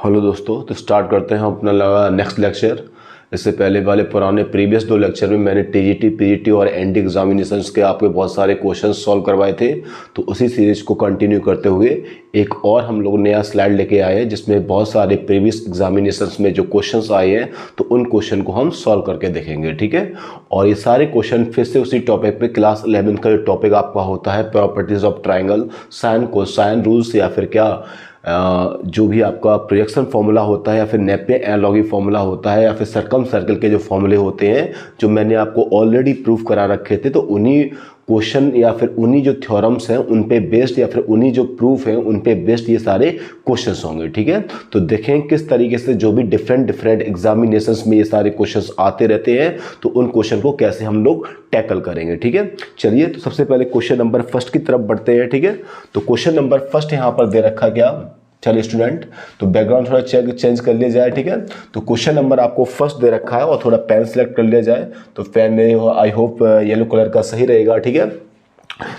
Hello दोस्तों, तो start करते हैं अपना नेक्स्ट लेक्चर। इससे पहले वाले पुराने प्रीवियस 2 लेक्चर में मैंने टीजीटी, पीजीटी और एनडी एग्जामिनेशंस के आपके बहुत सारे क्वेश्चन सॉल्व करवाए थे। तो उसी सीरीज को कंटिन्यू करते हुए एक और हम लोग नया स्लाइड लेके आए हैं जिसमें बहुत सारे प्रीवियस एग्जामिनेशंस में जो क्वेश्चंस आए हैं तो उन क्वेश्चन को हम सॉल्व करके देखेंगे, ठीक है। और ये सारे क्वेश्चन फिर से उसी टॉपिक पे क्लास 11 का जो टॉपिक आपका होता है properties of triangle, sine cosine rules या फिर क्या जो भी आपका प्रोजेक्शन फॉर्मूला होता है या फिर नेपियर एनालॉजी फॉर्मूला होता है या फिर सर्कम सर्कल के जो फॉर्मूले होते हैं जो मैंने आपको ऑलरेडी प्रूफ करा रखे थे, तो उन्हीं क्वेश्चन या फिर उन्हीं जो थ्योरम्स हैं उन पे बेस्ड या फिर उन्हीं जो प्रूफ हैं उन पे बेस्ड ये सारे क्वेश्चंस होंगे, ठीक है। तो देखें किस तरीके से जो भी डिफरेंट एग्जामिनेशंस में ये सारे क्वेश्चंस आते रहते हैं तो उन क्वेश्चन को कैसे हम लोग टैकल करेंगे, ठीक है। चलिए, तो सबसे पहले क्वेश्चन नंबर फर्स्ट की तरफ बढ़ते हैं, ठीक है। तो क्वेश्चन नंबर फर्स्ट यहाँ पर दे रखा क्या, चलिए स्टूडेंट, तो बैकग्राउंड थोड़ा चेंज कर लिया जाए, ठीक है। तो क्वेश्चन नंबर आपको फर्स्ट दे रखा है और थोड़ा पेन सेलेक्ट कर लिया जाए, तो पेन में आई होप येलो कलर का सही रहेगा, ठीक है।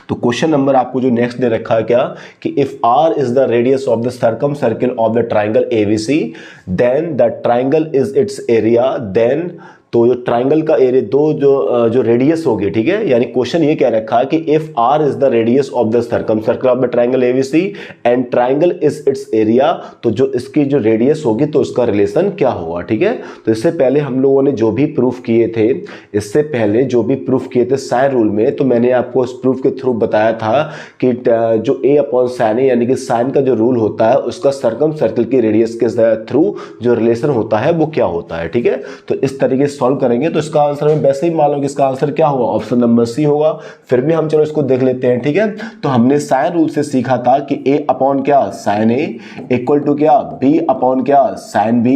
तो क्वेश्चन नंबर आपको जो नेक्स्ट दे रखा है क्या कि if R is the radius of the circum circle of the triangle ABC then the triangle is its area, then तो जो ट्राइंगल का एरिया दो जो रेडियस होगी, ठीक है। यानी क्वेश्चन ये कह रखा है कि if R is the radius of the circum circle of the triangle ABC and triangle is its area, तो जो इसकी जो रेडियस होगी तो उसका रिलेशन क्या होगा, ठीक है। तो इससे पहले हम लोगों ने जो भी प्रूफ किए थे साइन रूल में, तो मैंने आपको इस प्रूफ के थ्रू बताया था कि जो ए अपॉन साइन है यानी कि साइन का जो रूल होता है उसका सर्कम सर्कल की रेडियस के थ्रू जो रिलेशन होता है वो क्या होता है, ठीक है। तो इस तरीके सॉल्व करेंगे तो इसका आंसर हमें वैसे ही मालूम कि इसका आंसर क्या होगा, ऑप्शन नंबर सी होगा। फिर भी हम चलो इसको देख लेते हैं, ठीक है। तो हमने साइन रूल से सीखा था कि a अपॉन क्या साइन ए इक्वल टू क्या b अपॉन क्या साइन b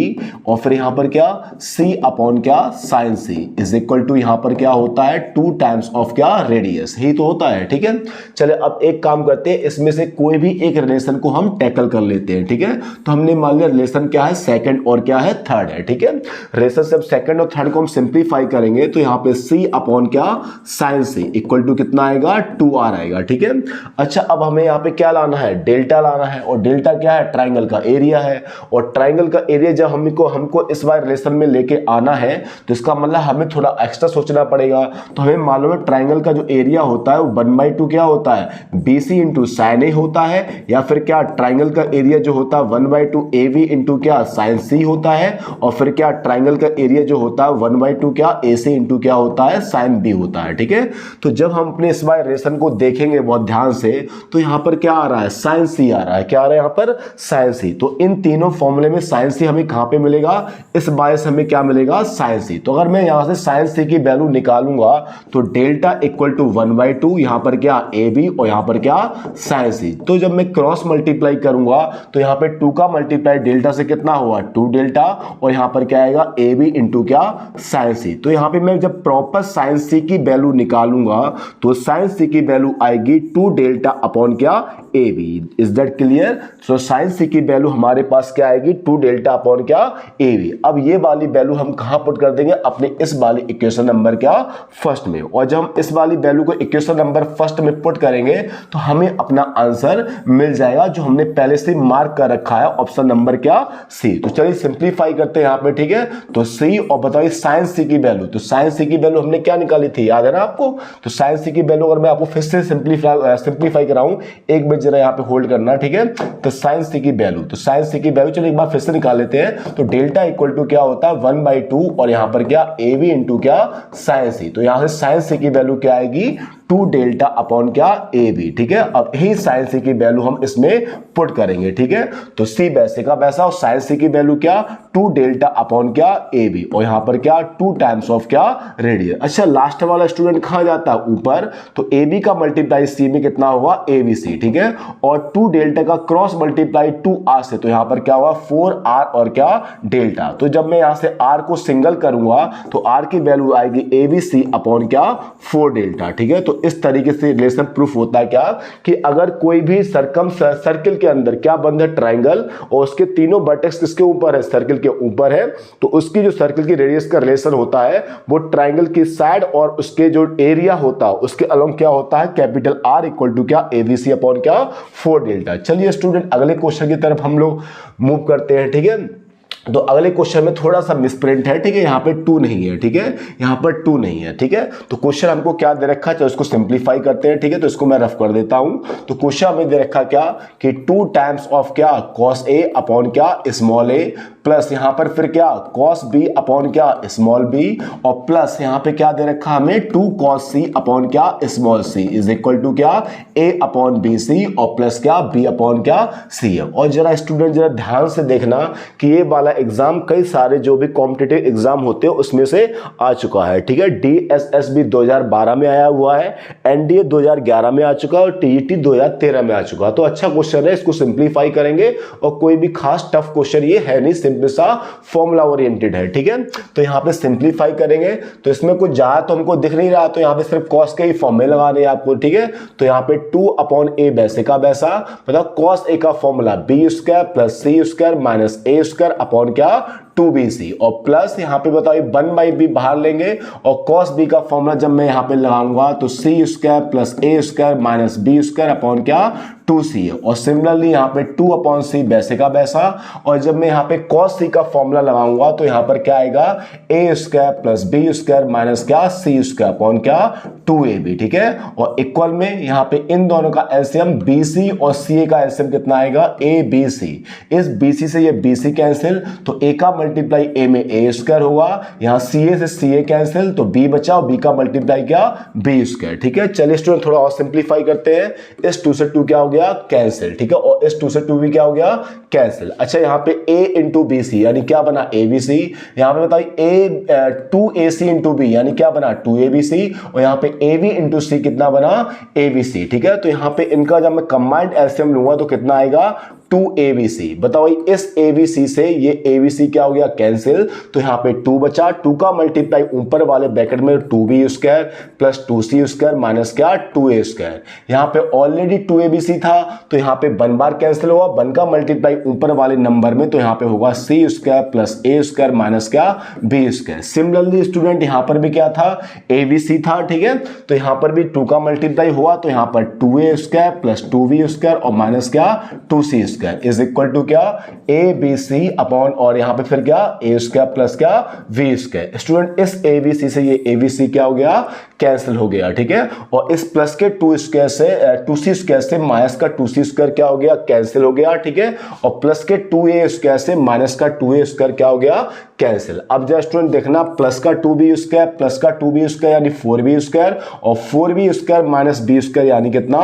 और फिर यहां पर क्या c अपॉन क्या sine c is equal to यहां पर क्या होता है 2 टाइम्स ऑफ क्या रेडियस ही तो होता है, ठीक है। चले अब एक काम करते हैं, इसमें से कोई भी एक रिलेशन को हम टैकल कर लेते हैं, ठीक है। तो हमने मान लिया रिलेशन क्या है सेकंड और क्या है थर्ड है, ठीक है। रिलेशन जब सेकंड और थर्ड को हम सिंप्लीफाई करेंगे तो यहां पे c अपॉन क्या साइन c इक्वल टू कितना आएगा 2r आएगा, ठीक है। अच्छा, अब हमें यहां पे क्या लाना है, डेल्टा लाना है, और डेल्टा क्या है ट्राइंगल का एरिया है, और ट्राइंगल का एरिया जब हमको इस बार रिलेशन में लेके आना है तो इसका मतलब हमें थोड़ा एक्स्ट्रा सोचना पड़ेगा। तो हमें मालूम है ट्राइंगल का जो एरिया होता है वो 1/2 क्या होता है BC इंटू साइन ए होता है, या फिर क्या ट्राइंगल का एरिया जो होता है 1/2 AB इंटू क्या साइन C होता है, और फिर क्या ट्राइंगल का एरिया जो होता है 1/2 क्या AC इंटू क्या होता है साइन B होता है, ठीक है। तो जब हम अपने इस बार रिलेशन को देखेंगे बहुत ध्यान से तो यहां पर क्या आ रहा है साइन C आ रहा है, क्या आ रहा है यहां पर साइन C। तो इन तीनों फॉर्मूले में साइन C हमें कहां पे मिलेगा, इस बार से हमें क्या मिलेगा साइन C। तो अगर मैं यहां से साइन C की वैल्यू निकालूंगा तो डेल्टा इक्वल टू 1/2 यहां पर क्या AB और यहां पर क्या साइन C। तो जब मैं क्रॉस मल्टीप्लाई करूंगा तो यहां पे 2 का मल्टीप्लाई डेल्टा से कितना हुआ 2 डेल्टा, और यहां पर क्या आएगा AB इंटू क्या साइन C। तो यहां पे मैं जब प्रॉपर साइन C की वैल्यू निकालूंगा तो साइन C की वैल्यू आएगी 2 डेल्टा अपॉन क्या AB। Is that clear. So sine C की वैल्यू हमारे पास क्या आएगी 2 डेल्टा अपॉन क्या AB। अब ये वाली वैल्यू हम कहां पुट कर देंगे, अपने इस वाली इक्वेशन नंबर क्या फर्स्ट में, और जब हम इस वाली वैल्यू को इक्वेशन नंबर फर्स्ट में पुट करेंगे तो हमें अपना आंसर मिल जाएगा जो हमने पहले से मार्क कर रखा है ऑप्शन नंबर क्या C। तो चलिए सिंप्लीफाई करते हैं यहां पे, ठीक है। तो C और बताइए साइन C की वैल्यू, तो साइन C की वैल्यू हमने क्या निकाली थी, याद है ना आपको। तो साइन C की वैल्यू अगर मैं आपको फिर से सिंप्लीफाई कराऊं, एक मिनट जरा यहां पे होल्ड करना, ठीक है। तो साइन C की वैल्यू, तो साइन C की वैल्यू चलिए एक बार फिर से निकाल लेते हैं। तो डेल्टा इक्वल टू क्या होता है 1/2 और यहां पर क्या AB इंटू क्या साइन C। तो यहां से साइन C की वैल्यू क्या आएगी 2 डेल्टा अपॉन क्या AB, ठीक है। अब यही साइन C की वैल्यू हम इसमें पुट करेंगे, ठीक है। तो C वैसे का वैसा और साइन C की वैल्यू क्या 2 डेल्टा अपॉन क्या AB, और यहां पर क्या 2 टाइम्स ऑफ क्या रेडियस। अच्छा, लास्ट वाला स्टूडेंट कहां जाता है ऊपर, तो AB का मल्टीप्लाई C में कितना होगा ABC, ठीक है। और 2 डेल्टा का क्रॉस मल्टीप्लाई 2R से, तो यहां पर क्या होगा 4R और क्या डेल्टा। तो जब मैं यहां से R को सिंगल करूंगा तो R की वैल्यू आएगी ABC अपॉन क्या 4 डेल्टा, ठीक है। तो इस तरीके से रिलेशन प्रूफ होता है क्या कि अगर कोई भी सर्किल के अंदर क्या बंद है, ट्राइंगल, और उसके तीनों वर्टेक्स किसके ऊपर है, सर्किल के ऊपर है, तो उसकी जो सर्किल की रेडियस का रिलेशन होता है वो ट्राइंगल की साइड और उसके जो एरिया होता है उसके अलोंग क्या होता है, कैपिटल R इक्वल टू क्या, ABC अपॉन क्या 4 डेल्टा। चलिए स्टूडेंट अगले क्वेश्चन की तरफ हम लोग मूव करते हैं। ठीक है, तो अगले क्वेश्चन में थोड़ा सा मिसप्रिंट है। ठीक है, यहाँ पे 2 नहीं है। ठीक है, यहाँ पर 2 नहीं है। ठीक है, तो क्वेश्चन हमको क्या दे रखा है, तो इसको सिंप्लीफाई करते हैं। ठीक है, तो इसको मैं रफ कर देता हूं। तो क्वेश्चन हमें दे रखा क्या कि 2 टाइम्स ऑफ क्या cos A अपॉन क्या स्मॉल a, प्लस यहाँ पर फिर क्या cos B अपॉन क्या स्मॉल b, और प्लस यहाँ पे क्या दे रखा हमें 2 cos C अपॉन क्या small c is equal to क्या A अपॉन BC और प्लस क्या B अपॉन क्या C है। और जरा स्टूडेंट जरा ध्यान से देखना कि ये वाला एग्जाम कई सारे जो भी कॉम्पिटिटिव एग्जाम होते हैं उसमें से आ चुका है। ठीक है, DSSB 2012 में आया हुआ है, NDA 2011 में आ चुका है और TET 2013 में आ चुका है। तो अच्छा क्वेश्चन है, इसको सिंप्लीफाई करेंगे और कोई भी खास टफ क्वेश्चन ये है नहीं, सिंपल सा फॉर्मूला ओरिएंटेड है। ठीक है, तो यहाँ पे सिंप्लीफाई करेंगे तो इसमें कुछ ज्यादा तो हमको दिख नहीं रहा, तो यहाँ पे सिर्फ cos के ही फॉर्मूले लगाने हैं आपको। ठीक है, तो यहाँ पे 2 अपॉन a वैसे का वैसा, मतलब cos a का formula b square plus c square minus a square upon क्या 2bc, और प्लस यहाँ पे बताइए 1/b बाहर लेंगे और cos b का फॉर्मूला जब मैं यहाँ पे लगाऊंगा तो c square plus a square minus b square upon क्या 2c है, और सिमिलरली यहाँ पे 2 अपॉन c वैसे का वैसा, और जब मैं यहाँ पे cos c का फॉर्मूला लगाऊंगा तो यहाँ पर क्या आएगा a square plus b square minus क्या c स्क्वायर अपॉन क्या 2ab। ठीक है, और इक्वल में यहाँ पे इन दोनों का एलसीएम bc और ca का एलसीएम कितना आएगा abc, इस bc से ये bc कैंसिल तो a का मल्टीप्लाई a में a स्क्वायर होगा, यहाँ ca से ca कैंसिल तो b बचा और b का मल्टीप्लाई क्या b स्क्वायर। ठीक है, चलिए स्टूडेंट थोड़ा और सिंप्लीफाई करते हैं। इस 2 से 2 क्या हो गया कैंसिल। ठीक है, और इस 2 से 2 भी क्या हो गया कैंसिल। अच्छा, यहाँ पे a इंटू बी सी यानी क्या बना abc, यहाँ पे बताइए 2ac इंटू b यानी क्या बना 2abc, और यहाँ पे ab इंटू c कितना बना abc। ठीक है, तो यहाँ पे इनका जब मैं कंबाइंड एलसीएम लूंगा तो कितना आएगा 2abc। बताओ इस abc से ये abc क्या हो गया कैंसिल, तो यहाँ पे 2 बचा, 2 का मल्टीप्लाई ऊपर वाले ब्रैकेट में 2b square plus 2c square minus क्या 2a स्क्वायर, यहाँ पे ऑलरेडी 2abc था तो यहाँ पे 1 बार कैंसिल होगा, 1 का मल्टीप्लाई ऊपर वाले नंबर में तो यहाँ पे होगा c square plus a square minus क्या b स्क्वायर। सिमिलरली स्टूडेंट यहाँ पर भी क्या था abc था। ठीक है, तो यहाँ पर भी 2 का मल्टीप्लाई हुआ तो यहाँ पर 2a square plus 2b square और माइनस क्या 2c इज इक्वल टू क्या ABC अपॉन, और यहां पे फिर क्या a स्क्वायर प्लस क्या v स्क्वायर। स्टूडेंट इस ABC से ये ABC क्या हो गया कैंसिल हो गया। ठीक है, और इस प्लस के 2 स्क्वायर से 2c स्क्वायर से माइनस का 2c स्क्वायर क्या हो गया कैंसिल हो गया। ठीक है, और प्लस के 2a स्क्वायर से माइनस का 2a स्क्वायर क्या हो गया कैंसिल। अब जरा स्टूडेंट देखना प्लस का 2b स्क्वायर प्लस का 2b स्क्वायर यानी 4b स्क्वायर और 4b square minus b square यानी कितना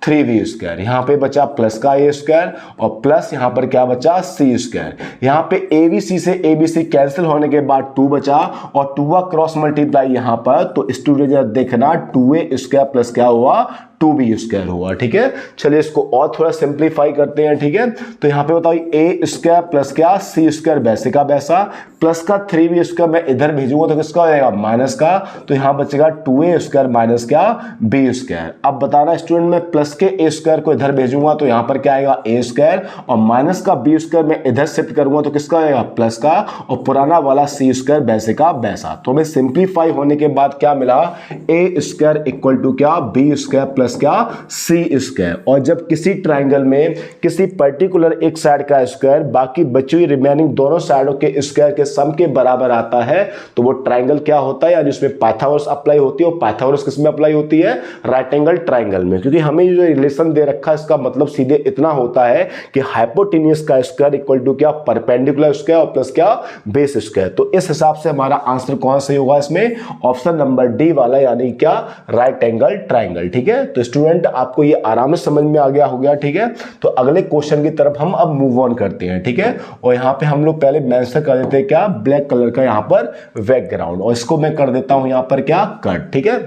3b स्क्वायर। यहाँ पे बचा प्लस का a स्क्वायर और प्लस यहाँ पर क्या बचा c स्क्वायर। यहाँ पे abc से abc कैंसिल होने के बाद 2 बचा और 2 का क्रॉस मल्टीप्लाई यहाँ पर, तो स्टूडेंट जरा देखना 2a स्क्वायर प्लस क्या हुआ 2b स्क्वायर हुआ। ठीक है, चलिए इसको और थोड़ा सिंप्लीफाई करते हैं। ठीक है, तो यहाँ पे बताओ a स्क्वायर प्लस क्या c स्क्वायर वैसे का वैसा, प्लस का 3b स्क्वायर मैं इधर भेजूंगा तो किसका हो जाएगा माइनस का, तो यहाँ बचेगा 2a स्क्वायर माइनस क्या b स्क्वायर। अब बताना स्टूडेंट मैं प्लस के a स्क्वायर को इधर भेजूंगा तो यहाँ पर क्या आएगा a स्क्वायर, और माइनस का b स्क्वायर मैं इधर शिफ्ट करूंगा तो किसका आएगा प्लस का, और पुराना वाला c स्क्वायर वैसे का वैसा। तो हमें सिंप्लीफाई होने के बाद क्या मिला a स्क्वायर इक्वल टू क्या b स्क्वायर प्लस क्या c स्क्वायर। और जब किसी ट्राइंगल में किसी पर्टिकुलर एक साइड का स्क्वायर बाकी बची हुई रिमेनिंग दोनों साइडों के स्क्वायर के सम के बराबर आता है तो वो ट्राइंगल क्या होता है, यानी उसमें पाइथागोरस अप्लाई होती है। और पाइथागोरस किस में अप्लाई होती है राइट एंगल ट्राइंगल में, क्योंकि हमें जो रिलेशन दे रखा है इसका मतलब सीधे इतना होता है कि हाइपोटेन्यूज का स्क्वायर इक्वल टू क्या परपेंडिकुलर स्क्वायर और प्लस क्या बेस स्क्वायर। तो इस हिसाब से हमारा आंसर कौन सही होगा इसमें, ऑप्शन नंबर डी वाला यानी क्या राइट एंगल ट्राइंगल। ठीक है, तो स्टूडेंट आपको ये आराम से समझ में आ गया हो गया। ठीक है, तो अगले क्वेश्चन की तरफ हम अब मूव ऑन करते हैं। ठीक है, और यहाँ पे हम लोग पहले मेंशन कर देते हैं क्या ब्लैक कलर का यहाँ पर बैकग्राउंड, और इसको मैं कर देता हूं यहाँ पर क्या कट। ठीक है,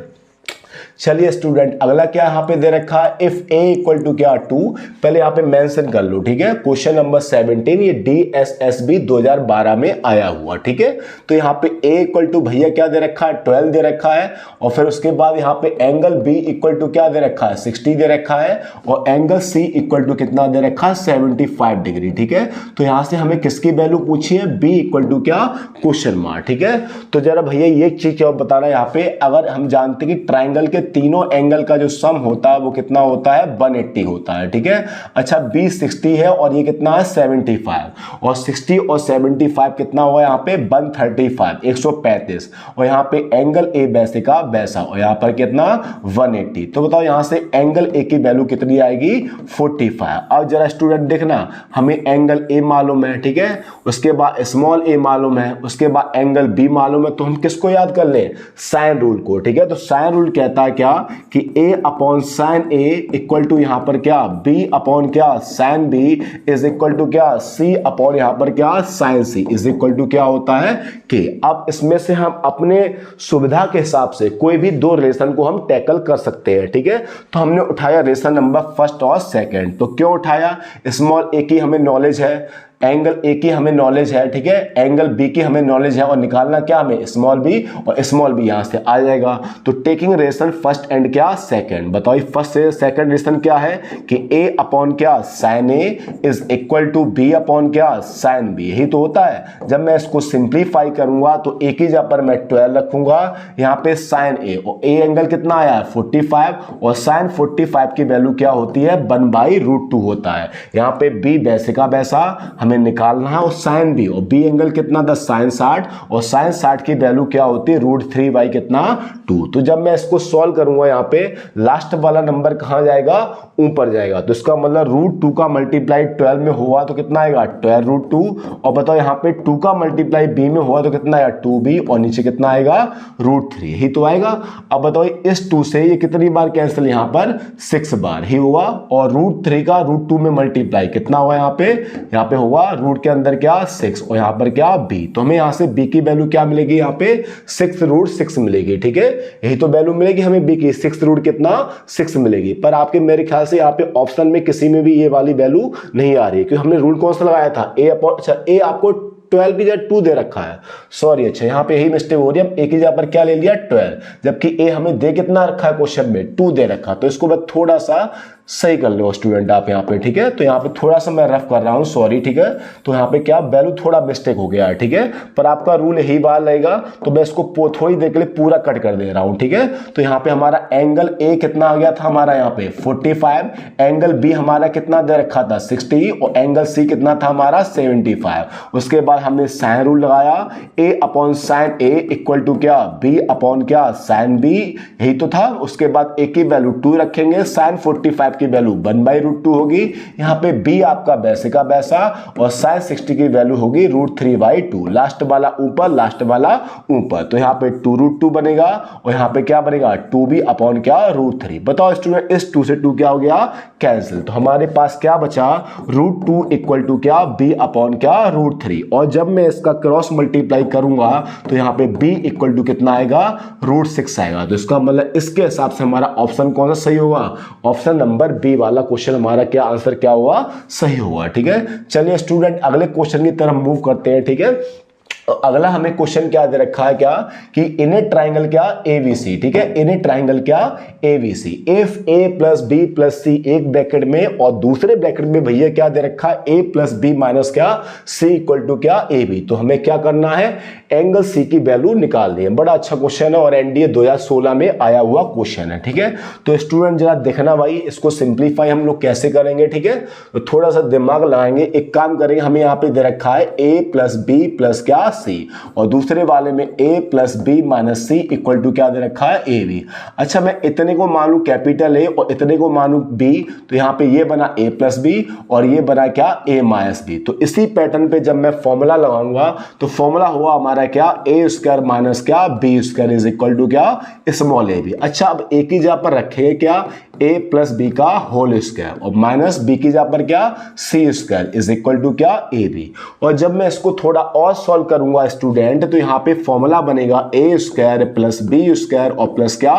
चलिए स्टूडेंट अगला क्या यहाँ पे दे रखा है, इफ a इक्वल टू क्या 2, पहले यहाँ पे मेंशन कर लो, ठीक है। क्वेश्चन नंबर 17 ये DSSB 2012 में आया हुआ, ठीक है। तो यहाँ पे a इक्वल टू भैया क्या दे रखा है 12 दे रखा है, और फिर उसके बाद यहाँ पे एंगल b इक्वल टू क्या दे रखा है 60 दे रखा है, और एंगल c इक्वल टू कितना दे रखा है 75 डिग्री, ठीक है। तो यहाँ से हमें किसकी वैल्यू पूछी है, b इक्वल टू क्या क्वेश्चन मार्क, ठीक है। तो जरा भैया ये चीज क्या बताना है यहाँ पे, अगर हम जानते हैं कि ट्राइंगल के तीनों एंगल का जो सम होता है वो कितना होता है 180 होता है, ठीक है। अच्छा b 60 है और ये कितना है 75, और 60 और 75 कितना हुआ यहाँ पे 135 135, और यहाँ पे एंगल a वैसे का वैसा, और यहाँ पर कितना 180। तो बताओ यहाँ से एंगल a की वैल्यू कितनी आएगी 45। अब जरा स्टूडेंट देखना, हमें एंगल a मालूम है, ठीक है, उसके बाद स्मॉल a मालूम है, उसके बाद एंगल b मालूम है, तो हम किसको याद कर ले, साइन रूल को, ठीक है। तो साइन रूल कहता है क्या कि a upon sine a equal to यहाँ पर क्या b अपॉन क्या sine b is equal to क्या c अपॉन यहाँ पर क्या sine c is equal to क्या होता है k। अब इसमें से हम अपने सुविधा के हिसाब से कोई भी दो रिलेशन को हम टैकल कर सकते हैं, ठीक है। तो हमने उठाया रिलेशन नंबर फर्स्ट और सेकंड। तो क्यों उठाया, स्मॉल a की हमें नॉलेज है, एंगल ए की हमें नॉलेज है, ठीक है, एंगल बी की हमें नॉलेज है, और निकालना क्या हमें स्मॉल बी, और स्मॉल बी यहां से आ जाएगा। तो टेकिंग रिलेशन फर्स्ट एंड क्या सेकंड, बताओ फर्स्ट से सेकंड रिलेशन क्या है कि a अपॉन क्या sine a is equal to b upon क्या साइन b, यही तो होता है। जब मैं इसको सिंप्लीफाई करूंगा तो a की जगह पर मैं 12 रखूंगा, यहाँ पे साइन a, और a एंगल कितना आया है 45, और साइन 45 की वैल्यू क्या होती है 1/√2 होता है। यहाँ पे b वैसे का वैसा हमें निकालना है, और साइन बी, और बी एंगल कितना था साइन 60, और साइन 60 की वैल्यू क्या होती है √3 कितना 2। तो जब मैं इसको सॉल्व करूंगा यहाँ पे लास्ट वाला नंबर कहां जाएगा, ऊपर जाएगा। तो इसका मतलब √2 का मल्टीप्लाई 12 में हुआ तो कितना आएगा 12√2, और बताओ यहाँ पे 2 का मल्टीप्लाई b में हुआ तो कितना आएगा 2b, और नीचे कितना आएगा √3, यही तो आएगा। अब बताओ इस 2 से ये कितनी बार कैंसिल, यहाँ पर 6 बार ही हुआ, और √3 का √2 में मल्टीप्लाई कितना हुआ यहाँ पे हुआ रूट के अंदर क्या 6, और यहाँ पर क्या b। तो हमें यहाँ से b की वैल्यू क्या मिलेगी, यहाँ पे 6√6 मिलेगी, ठीक है। यही तो वैल्यू मिलेगी हमें b की, 6 रूट कितना 6 मिलेगी। पर आपके मेरे ख्याल से यहाँ पे ऑप्शन में किसी में भी ये वाली वैल्यू नहीं आ रही है, क्योंकि हमने रूल कौन सा लगाया था a अपॉन, अच्छा a आपको 12 की जगह 2 दे रखा है, सॉरी, अच्छा यहाँ पे यही मिस्टेक हो रही है, a की जगह पर क्या ले लिया 12, जबकि a हमें दे कितना रखा है क्वेश्चन में 2 दे रखा। तो इसको मैं थोड़ा सा सही कर लो स्टूडेंट आप यहाँ पे, ठीक है। तो यहाँ पे थोड़ा सा मैं रफ कर रहा हूँ, सॉरी, ठीक है। तो यहाँ पे क्या वैल्यू थोड़ा मिस्टेक हो गया है, ठीक है, पर आपका रूल यही बार रहेगा। तो मैं इसको थोड़ी देर के लिए पूरा कट कर दे रहा हूँ, ठीक है। तो यहाँ पे हमारा एंगल ए कितना आ गया था हमारा यहाँ पे 45, एंगल बी हमारा कितना दे रखा था 60, और एंगल सी कितना था हमारा 75। उसके बाद हमने साइन रूल लगाया, a upon sine a equal to क्या b अपॉन क्या साइन b, यही तो था। उसके बाद a की वैल्यू 2 रखेंगे, साइन 45 की वैल्यू 1/√2 होगी, यहाँ पे b आपका वैसे का वैसा, और साइन 60 की वैल्यू होगी √3/2, लास्ट वाला ऊपर लास्ट वाला ऊपर। तो यहाँ पे 2√2 बनेगा, और यहाँ पे क्या बनेगा 2b अपॉन क्या √3। बताओ स्टूडेंट इस 2 से 2 क्या हो गया कैंसिल, तो हमारे पास क्या बचा √2 इक्वल टू क्या b अपॉन क्या √3। और जब मैं इसका क्रॉस मल्टीप्लाई करूंगा तो यहाँ पे b इक्वल टू कितना आएगा √6 आएगा। तो इसका मतलब इसके हिसाब से हमारा ऑप्शन कौन सा सही होगा, ऑप्शन नंबर बी वाला क्वेश्चन हमारा क्या आंसर क्या हुआ सही हुआ, ठीक है। चलिए स्टूडेंट अगले क्वेश्चन की तरफ मूव करते हैं, ठीक है। अगला हमें क्वेश्चन क्या दे रखा है क्या कि इन ए ट्राइंगल क्या एबीसी, ठीक है, इन ए ट्राइंगल क्या ABC, if a plus B plus C एक ब्रैकेट में और दूसरे ब्रैकेट में भैया क्या दे रखा है a प्लस बी माइनस क्या c इक्वल टू क्या ए बी। तो हमें क्या करना है एंगल c की वैल्यू निकालनी है। बड़ा अच्छा क्वेश्चन है और एनडीए 2016 में आया हुआ क्वेश्चन है, ठीक है। तो स्टूडेंट जरा देखना भाई इसको सिंप्लीफाई हम लोग कैसे करेंगे, ठीक है। तो थोड़ा सा दिमाग लगाएंगे, एक काम करेंगे, हमें यहाँ पे दे रखा है a प्लस बी प्लस क्या c, और दूसरे वाले में a plus B minus C equal to क्या दे रखा है ए बी। अच्छा मैं इतने को मानू कैपिटल A और इतने को मानू B, तो यहाँ पे ये बना a प्लस बी और ये बना क्या a माइनस बी। तो इसी पैटर्न पे जब मैं फॉर्मूला लगाऊंगा तो फॉर्मूला हुआ हमारा क्या a स्क्वायर माइनस क्या b square is equal to क्या स्मॉल a बी। अच्छा अब a की जगह पर रखेंगे क्या a प्लस बी का होल स्क्वायर और माइनस b की जगह पर क्या c square is equal to क्या a बी। और जब मैं इसको थोड़ा और सॉल्व करूंगा स्टूडेंट तो यहाँ पे फॉर्मूला बनेगा a square plus B square और प्लस क्या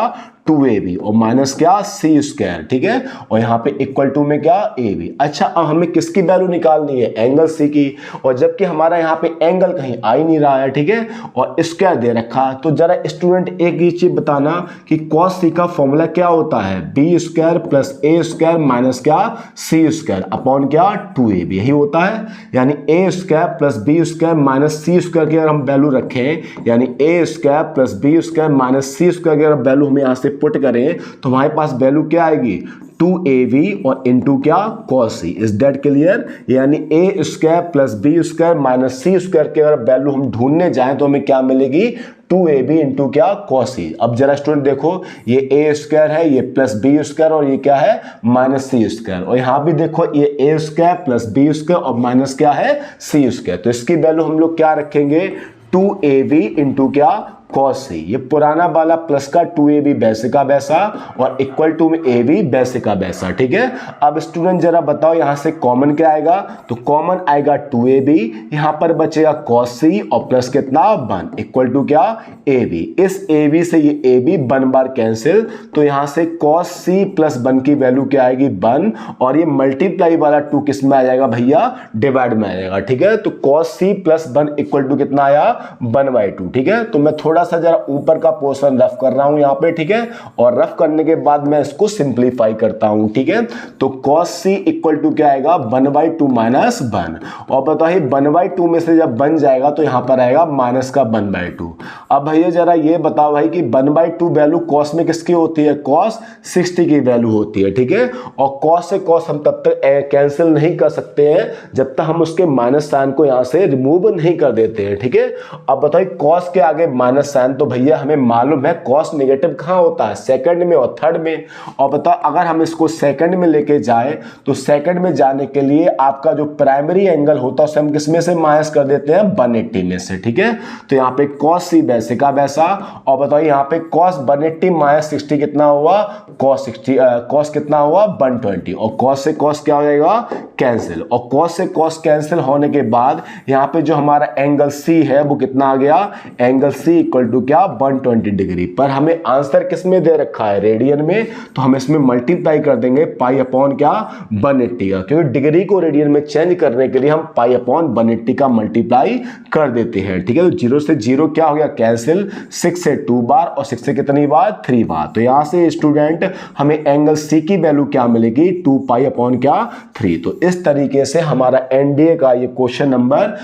2ab और माइनस क्या c स्क्वायर, ठीक है, और यहाँ पे इक्वल टू में क्या ab। अच्छा अब हमें किसकी वैल्यू निकालनी है, एंगल c की, और जबकि हमारा यहाँ पे एंगल कहीं आ ही नहीं रहा है, ठीक है, और स्क्वायर दे रखा। तो जरा स्टूडेंट एक ही चीज बताना कि cos c का फॉर्मूला क्या होता है, b square plus a square minus क्या c स्क्वायर अपॉन क्या 2ab, यही होता है। यानी a square plus b square minus c square की अगर हम वैल्यू रखें, यानी a square plus b square minus c square की अगर वैल्यू हम यहाँ से पुट करें तो हमारे पास वैल्यू क्या आएगी 2ab और इंटू क्या cos c। Is that clear? यानी a square plus b square minus c square की अगर वैल्यू हम ढूंढने जाएं तो हमें क्या मिलेगी 2ab इंटू क्या cos c। अब जरा स्टूडेंट देखो ये a स्क्वायर है, ये प्लस b स्क्वायर और ये क्या है माइनस c स्क्वायर, और यहाँ भी देखो ये a square plus b square और माइनस क्या है c स्क्वायर। तो इसकी वैल्यू हम लोग क्या रखेंगे 2ab इंटू क्या cos c। ये पुराना वाला प्लस का 2ab वैसे का वैसा और इक्वल टू में ab वैसे का वैसा, ठीक है। अब स्टूडेंट जरा बताओ यहाँ से कॉमन क्या आएगा, तो कॉमन आएगा 2ab, यहाँ पर बचेगा cos c और प्लस कितना 1 इक्वल टू क्या ab। इस ab से ये ab 1 बार कैंसिल, तो यहाँ से cos c प्लस 1 की वैल्यू क्या आएगी 1, और ये मल्टीप्लाई वाला 2 किस में आ जाएगा भैया डिवाइड में आ जाएगा, ठीक है। तो cos c plus 1 equal to कितना आया 1/2, ठीक है। तो मैं थोड़ा सा जरा ऊपर का पोर्शन रफ कर रहा हूं यहाँ पे, ठीक है, और रफ करने के बाद मैं इसको सिंप्लीफाई करता हूं, ठीक है। तो cos c इक्वल टू क्या आएगा 1/2 माइनस 1, और बताइए 1/2 में से जब बन जाएगा तो यहाँ पर आएगा माइनस का 1/2। अब भैया जरा ये बताओ भाई कि 1/2 वैल्यू cos में किसकी होती है, cos 60 की वैल्यू होती है, ठीक है। और cos से cos हम तब तक कैंसिल नहीं कर सकते हैं जब तक हम उसके माइनस साइन को यहाँ से रिमूव नहीं कर देते हैं, ठीक है। अब बताइए cos के आगे माइनस साइन, तो भैया हमें मालूम है cos नेगेटिव कहाँ होता है, सेकंड में और थर्ड में। और बताओ अगर हम इसको सेकंड में लेके जाए तो सेकंड में जाने के लिए आपका जो प्राइमरी एंगल होता है उसे हम किसमें से माइनस कर देते हैं 180 में से, ठीक है। तो यहाँ पे cos c वैसे का वैसा, और बताओ यहाँ पे cos 180 माइनस 60 कितना हुआ cos कितना हुआ 120, और cos से cos क्या हो जाएगा कैंसिल, और cos से cos कैंसिल होने के बाद यहाँ पे जो हमारा एंगल c है वो कितना आ गया, एंगल c इक्वल टू क्या 120 डिग्री। पर हमें आंसर किस में दे रखा है रेडियन में, तो हम इसमें मल्टीप्लाई कर देंगे पाई अपॉन क्या 180 का, क्योंकि डिग्री को रेडियन में चेंज करने के लिए हम पाई अपॉन 180 का मल्टीप्लाई कर देते हैं, ठीक है। तो 0 से 0 क्या हो गया कैंसिल, 6 से 2 बार और 6 से कितनी बार 3 बार। तो यहां से स्टूडेंट हमें एंगल c की वैल्यू क्या मिलेगी 2 पाई अपॉन क्या 3। तो इस तरीके से हमारा एनडीए का ये क्वेश्चन नंबर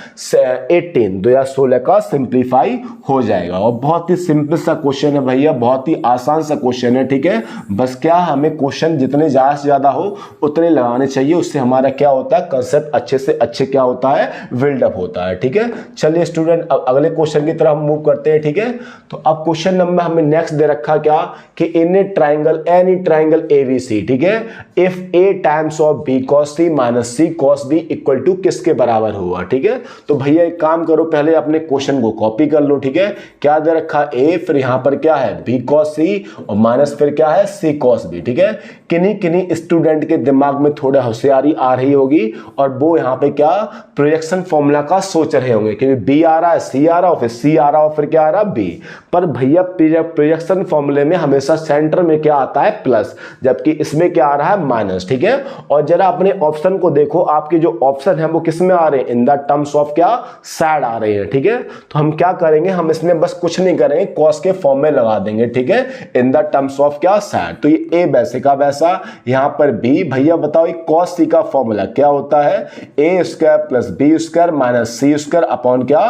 18 2016 का सिंप्लीफाई हो जाएगा। और बहुत ही सिंपल सा क्वेश्चन है भैया, बहुत ही आसान सा क्वेश्चन है, ठीक है। बस क्या हमें क्वेश्चन जितने ज्यादा से ज्यादा हो उतने लगाने चाहिए, उससे हमारा क्या होता है कंसेप्ट अच्छे से अच्छे क्या होता है बिल्डअप होता है, ठीक है। चलिए स्टूडेंट अब अगले क्वेश्चन की तरफ मूव करते हैं, ठीक है। तो अब क्वेश्चन नंबर हमें नेक्स्ट दे रखा क्या कि in a triangle any triangle ABC, ठीक है, if a times of b cos c minus c cos b equal to किसके बराबर हुआ, ठीक है। तो भैया एक काम करो पहले अपने क्वेश्चन को कॉपी कर लो, ठीक है। क्या दे रखा a, फिर यहाँ पर क्या है b cos c और माइनस फिर क्या है c cos b, ठीक है। किन्हीं स्टूडेंट के दिमाग में थोड़ा होशियारी आ रही होगी और वो यहाँ पे क्या प्रोजेक्शन फॉर्मूला का सोच रहे होंगे, क्योंकि b आ रहा है c आ रहा है फिर c आ रहा है फिर क्या आ रहा है b। पर भैया प्रोजेक्शन फॉर्मूले में हमेशा सेंटर में क्या आता है प्लस, जबकि इसमें क्या आ रहा है माइनस, ठीक है। और जरा अपने ऑप्शन को देखो, आपके जो ऑप्शन है वो किस में आ रहे हैं इन द टर्म्स ऑफ क्या साइड आ रहे हैं, ठीक है। तो हम क्या करेंगे, हम इसमें बस कुछ नहीं करेंगे cos के फॉर्म में लगा देंगे, ठीक है, इन द टर्म्स ऑफ क्या साइड। तो ये a वैसे का वैसा, यहाँ पर b। भैया बताओ ये cos c का फॉर्मूला क्या होता है, a square plus b square minus c square upon क्या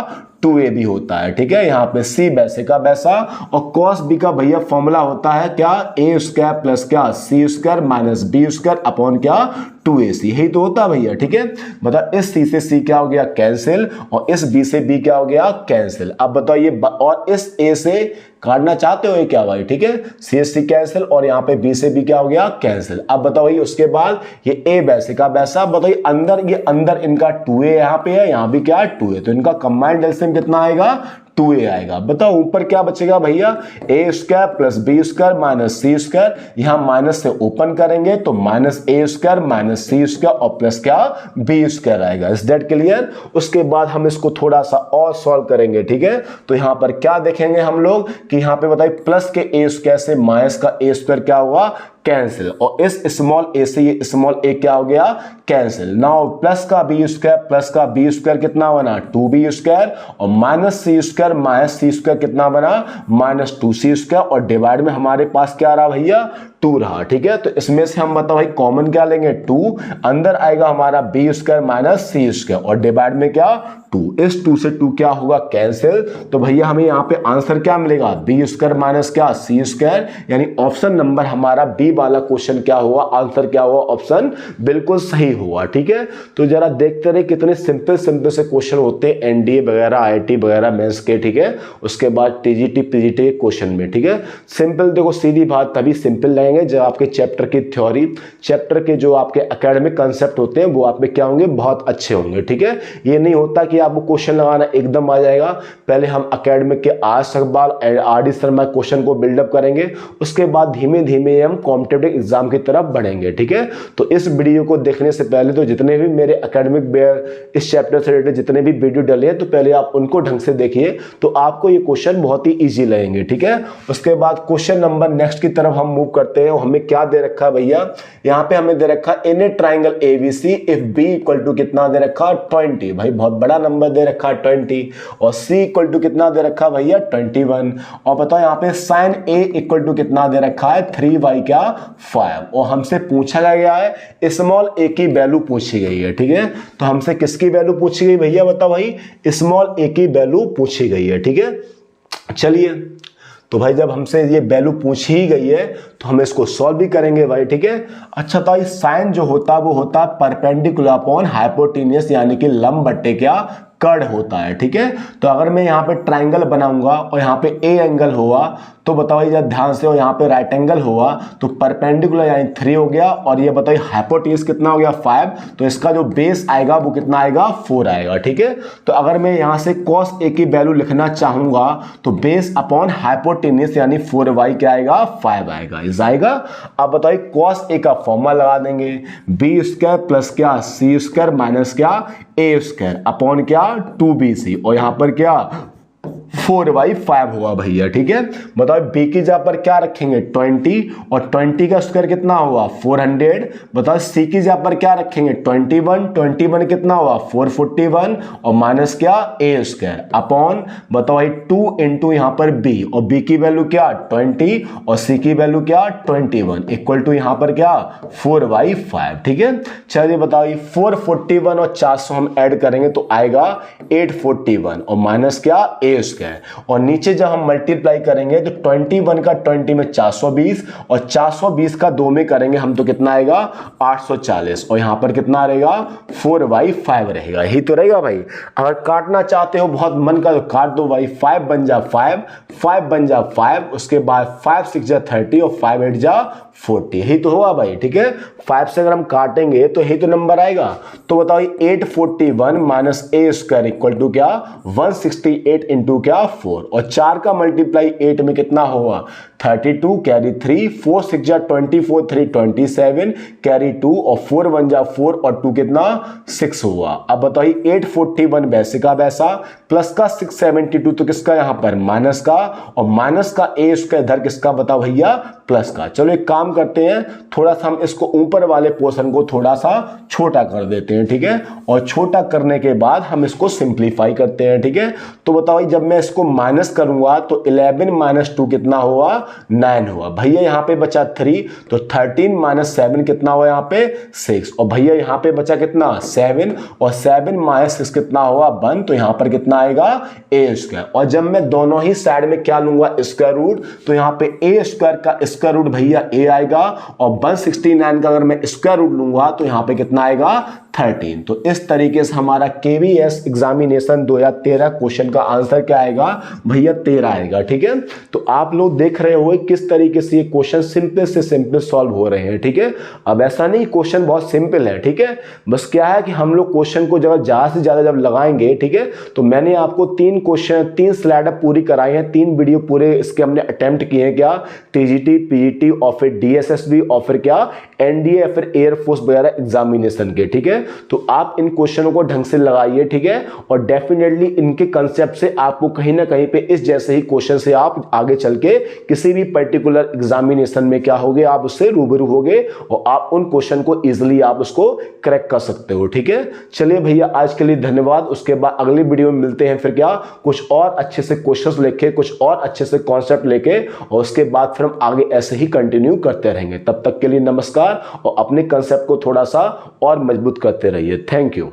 2ab होता है, ठीक है। यहाँ पे c वैसे का वैसा, और cos b का भैया फॉर्मूला होता है क्या a स्क्वायर प्लस क्या c square minus b square upon क्या 2ac, यही तो होता है भैया, ठीक है। बताओ इस c से c क्या हो गया कैंसिल, और इस b से b क्या हो गया कैंसिल। अब बताओ ये और इस a से काटना चाहते हो ये क्या भाई, ठीक है, c से c कैंसिल और यहाँ पे b से b क्या हो गया कैंसिल। अब बताओ ये उसके बाद ये a वैसे का वैसा, बताइए अंदर ये अंदर इनका 2a यहाँ पे है, यहाँ भी क्या है 2a, तो इनका कंबाइंड एलसीएम कितना आएगा 2a आएगा। बताओ ऊपर क्या बचेगा भैया, a square plus B square minus C square, यहां माइनस से ओपन करेंगे तो minus a square minus C square और प्लस क्या b स्क्वायर आएगा। Is that clear? उसके बाद हम इसको थोड़ा सा और सॉल्व करेंगे, ठीक है। तो यहां पर क्या देखेंगे हम लोग कि यहां पे बताइए प्लस के a स्क्वायर से माइनस का a स्क्वायर क्या हुआ, कैंसिल, और इस स्मॉल a से ये स्मॉल a क्या हो गया, कैंसिल। नाउ प्लस का b स्क्वायर प्लस का b स्क्वायर कितना बना, 2b स्क्वायर, और minus c square minus c square कितना बना, माइनस 2c स्क्वायर, और डिवाइड में हमारे पास क्या रहा भैया, 2 रहा, ठीक है। तो इसमें से हम बताओ भाई कॉमन क्या लेंगे, 2, अंदर आएगा हमारा b square minus c square, और डिवाइड में क्या 2, इस 2 से 2 क्या होगा, कैंसिल। तो भैया हमें यहाँ पे आंसर क्या मिलेगा, b स्क्वायर माइनस क्या c स्क्वायर, यानी ऑप्शन नंबर हमारा बी वाला क्वेश्चन क्या हुआ, आंसर क्या हुआ, ऑप्शन बिल्कुल सही हुआ, ठीक है। तो जरा देखते रहे कितने सिंपल सिंपल से क्वेश्चन होते हैं एनडीए वगैरह आईआईटी वगैरह मेंस के, ठीक है। उसके बाद टीजीटी पीजीटी के क्वेश्चन में, ठीक है। सिंपल देखो, सीधी बात तभी सिंपल लगेंगे जब आपके चैप्टर की थ्योरी, चैप्टर के जो आपके एकेडमिक कंसेप्ट होते हैं वो आप में क्या होंगे, बहुत अच्छे होंगे, ठीक है। ये नहीं होता कि आपको क्वेश्चन लगाना एकदम आ जाएगा, पहले हम एकेडमिक के आज सकबाल आर.डी. शर्मा क्वेश्चन को बिल्डअप करेंगे, उसके बाद धीमे धीमे हम कॉम्पिटिटिव एग्जाम की तरफ बढ़ेंगे, ठीक है। तो इस वीडियो को देखने से पहले तो जितने भी मेरे एकेडमिक इस चैप्टर से रिलेटेड जितने भी वीडियो डले हैं तो पहले आप उनको ढंग से देखिए, तो आपको ये क्वेश्चन बहुत ही इजी लगेंगे, ठीक है। उसके बाद क्वेश्चन नंबर नेक्स्ट की तरफ हम मूव करते हैं। हमें क्या दे रखा है भैया, यहाँ पे हमें दे रखा in a triangle ABC if B equal to कितना दे रखा, 20, भाई बहुत बड़ा नंबर दे रखा 20, और सी इक्वल टू कितना दे रखा भैया 21, और बताओ यहाँ पे साइन ए इक्वल टू कितना दे रखा है 3 क्या 5, और हमसे पूछा गया है स्मॉल ए की वैल्यू पूछी गई है, ठीक है। तो हमसे किसकी वैल्यू पूछी गई भैया, बताओ भाई, स्मॉल ए की वैल्यू पूछी गई है, ठीक है। चलिए, तो भाई जब हमसे ये वैल्यू पूछी ही गई है तो हम इसको सॉल्व भी करेंगे भाई, ठीक है। अच्छा, तो साइन जो होता है वो होता है परपेंडिकुलर अपॉन हाइपोटेन्यूस, यानी कि लंब बट्टे क्या कर्ण होता है, ठीक है। तो अगर मैं यहाँ पे ट्राइंगल बनाऊंगा और यहाँ पे ए एंगल हुआ तो बताइए जब ध्यान से, और यहाँ पे राइट एंगल हुआ तो परपेंडिकुलर यानी 3 हो गया, और ये बताइए हाइपोटेन्यूस कितना हो गया 5, तो इसका जो बेस आएगा वो कितना आएगा 4 आएगा, ठीक है। तो अगर मैं यहाँ से cos a की वैल्यू लिखना चाहूंगा तो बेस अपॉन हाइपोटेन्यूस यानी 4y क्या आएगा 5 आएगा, इस आएगा। अब बताइए cos a का फॉर्मूला लगा देंगे, b स्क्वायर प्लस क्या c स्क्वायर माइनस क्या a स्क्वायर अपॉन क्या 2bc, और यहाँ पर क्या 4/5 होगा भैया, ठीक है। बताओ b की जगह पर क्या रखेंगे 20, और 20 का स्क्वायर कितना होगा 400। बताओ c की जगह पर क्या रखेंगे 21 कितना होगा 441, और माइनस क्या a स्क्वायर अपॉन बताओ भाई 2 इंटू यहाँ पर b, और b की वैल्यू क्या 20 और c की वैल्यू क्या 21 इक्वल टू यहाँ पर क्या 4/5, ठीक है। चलिए बताओ 441 और 400 हम ऐड करेंगे तो आएगा 841, और माइनस क्या a स्क्वायर, और नीचे जब हम मल्टीप्लाई करेंगे तो 21 का 20 में 420, और 420 का 2 में करेंगे हम तो कितना आएगा 840, और यहां पर कितना रहेगा 4/5 रहेगा, यही तो रहेगा भाई। अगर काटना चाहते हो बहुत मन का तो काट दो भाई, 5 बन जा 5, 5 बन जा 5, उसके बाद 5 6 जा 30 और 5 8 जा 40, यही तो होगा भाई, ठीक है। 5 से अगर हम काटेंगे तो यही तो नंबर आएगा। तो बताओ 841 minus a square equal to क्या 168 इंटू क्या 4, और 4 का मल्टीप्लाई 8 में कितना होगा 32 कैरी 3, 4 6 जा 24 3 27 कैरी 2, और 4 1 जा 4 और 2 कितना 6 हुआ। अब बताइए 841 वैसे का वैसा, प्लस का 672 तो किसका यहाँ पर माइनस का, और माइनस का a स्क्वायर इधर किसका बताओ भैया प्लस का। चलो एक काम करते हैं, थोड़ा सा हम इसको ऊपर वाले पोर्शन को थोड़ा सा छोटा कर देते हैं, ठीक है, और छोटा करने के बाद हम इसको सिंप्लीफाई करते हैं, ठीक है। तो बताओ जब मैं इसको माइनस करूंगा तो 11 माइनस 2 कितना हुआ 9 हुआ भैया, यहाँ पे बचा 3, तो 13 माइनस 7 कितना हुआ यहाँ पे 6, और भैया यहाँ पे बचा कितना 7, और 7 माइनस 6 कितना हुआ 1, तो यहाँ पर कितना आएगा a स्क्वायर। और जब मैं दोनों ही साइड में क्या लूंगा स्क्वायर रूट, तो यहाँ पे a स्क्वायर का स्क्वायर रूट भैया a आएगा, और 169 का अगर मैं स्क्वायर रूट लूंगा तो यहाँ पे कितना आएगा 13। तो इस तरीके से हमारा केवीएस एग्जामिनेशन 2013 क्वेश्चन का आंसर क्या आएगा भैया 13 आएगा। ठीक है, तो आप लोग देख रहे हो किस तरीके से ये क्वेश्चन सिंपल से सिंपल सॉल्व हो रहे हैं। ठीक है, अब ऐसा नहीं क्वेश्चन बहुत सिंपल है। ठीक है, बस क्या है कि हम लोग क्वेश्चन को जब ज्यादा से ज्यादा जब लगाएंगे, ठीक है, तो मैंने आपको 3 क्वेश्चन 3 स्लाइड पूरी कराई है, 3 वीडियो पूरे इसके हमने अटेम्प्ट किए हैं, क्या टीजीटी पीईटी और फिर डीएसएसबी और फिर क्या एनडीए या फिर एयरफोर्स वगैरह एग्जामिनेशन के। ठीक है, तो आप इन क्वेश्चनों को ढंग से लगाइए। ठीक है, और डेफिनेटली इनके कंसेप्ट से आपको कहीं ना कहीं पे इस जैसे ही क्वेश्चन से आप आगे चल के किसी भी पर्टिकुलर एग्जामिनेशन में क्या होगे, आप उससे रूबरू होगे और आप उन क्वेश्चन को इजीली आप उसको क्रैक कर सकते हो। ठीक है, चलिए भैया आज के लिए धन्यवाद। उसके बाद अगली वीडियो में मिलते हैं, फिर क्या कुछ और अच्छे से क्वेश्चंस लेके, कुछ और अच्छे से कॉन्सेप्ट लेके, और उसके बाद फिर हम आगे ऐसे ही कंटिन्यू करते रहेंगे। तब तक के लिए नमस्कार और अपने कंसेप्ट को थोड़ा सा और मजबूत करते रहिए। Thank you.